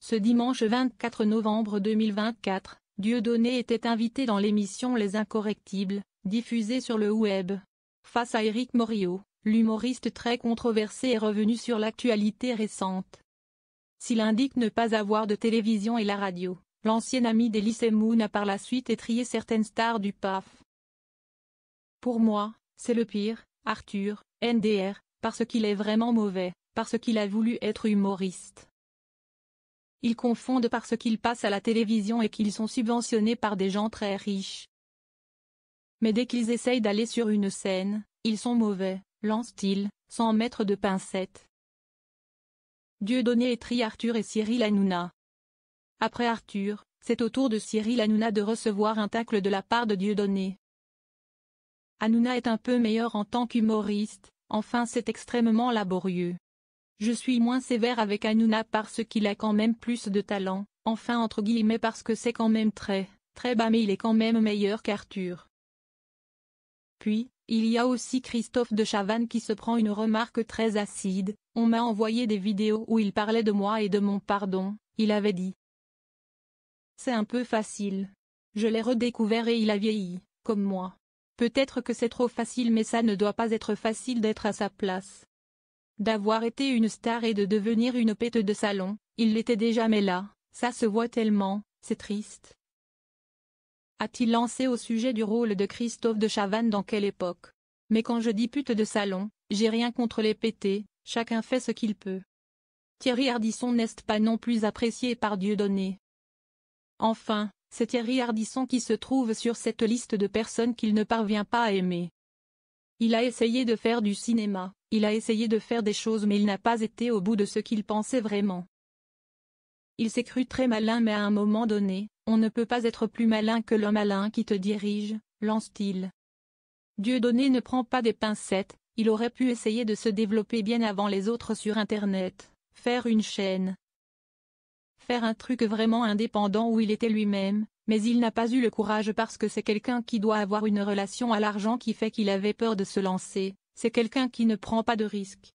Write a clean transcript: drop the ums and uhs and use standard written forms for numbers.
Ce dimanche 24 novembre 2024, Dieudonné était invité dans l'émission Les Incorrectibles, diffusée sur le web. Face à Éric Morillo, l'humoriste très controversé est revenu sur l'actualité récente. S'il indique ne pas avoir de télévision et la radio, l'ancien ami d'Elysée Moon a par la suite étrillé certaines stars du PAF. Pour moi, c'est le pire, Arthur, NDR, parce qu'il est vraiment mauvais, parce qu'il a voulu être humoriste. Ils confondent parce qu'ils passent à la télévision et qu'ils sont subventionnés par des gens très riches. Mais dès qu'ils essayent d'aller sur une scène, ils sont mauvais, lance-t-il, sans mettre de pincettes. Dieudonné étrille Arthur et Cyril Hanouna. Après Arthur, c'est au tour de Cyril Hanouna de recevoir un tacle de la part de Dieudonné. Hanouna est un peu meilleur en tant qu'humoriste, enfin c'est extrêmement laborieux. Je suis moins sévère avec Hanouna parce qu'il a quand même plus de talent, enfin entre guillemets parce que c'est quand même très bas mais il est quand même meilleur qu'Arthur. Puis, il y a aussi Christophe de Chavannes qui se prend une remarque très acide. On m'a envoyé des vidéos où il parlait de moi et de mon pardon, il avait dit. C'est un peu facile. Je l'ai redécouvert et il a vieilli, comme moi. Peut-être que c'est trop facile mais ça ne doit pas être facile d'être à sa place. D'avoir été une star et de devenir une pète de salon, il l'était déjà mais là, ça se voit tellement, c'est triste. A-t-il lancé au sujet du rôle de Christophe de Chavannes dans quelle époque? Mais quand je dis pute de salon, j'ai rien contre les pétés, chacun fait ce qu'il peut. Thierry Ardisson n'est pas non plus apprécié par Dieudonné. Enfin, c'est Thierry Ardisson qui se trouve sur cette liste de personnes qu'il ne parvient pas à aimer. Il a essayé de faire du cinéma, il a essayé de faire des choses mais il n'a pas été au bout de ce qu'il pensait vraiment. Il s'est cru très malin mais à un moment donné, on ne peut pas être plus malin que l'homme malin qui te dirige, lance-t-il. Dieudonné ne prend pas des pincettes, il aurait pu essayer de se développer bien avant les autres sur Internet, faire une chaîne. Faire un truc vraiment indépendant où il était lui-même, mais il n'a pas eu le courage parce que c'est quelqu'un qui doit avoir une relation à l'argent qui fait qu'il avait peur de se lancer, c'est quelqu'un qui ne prend pas de risques.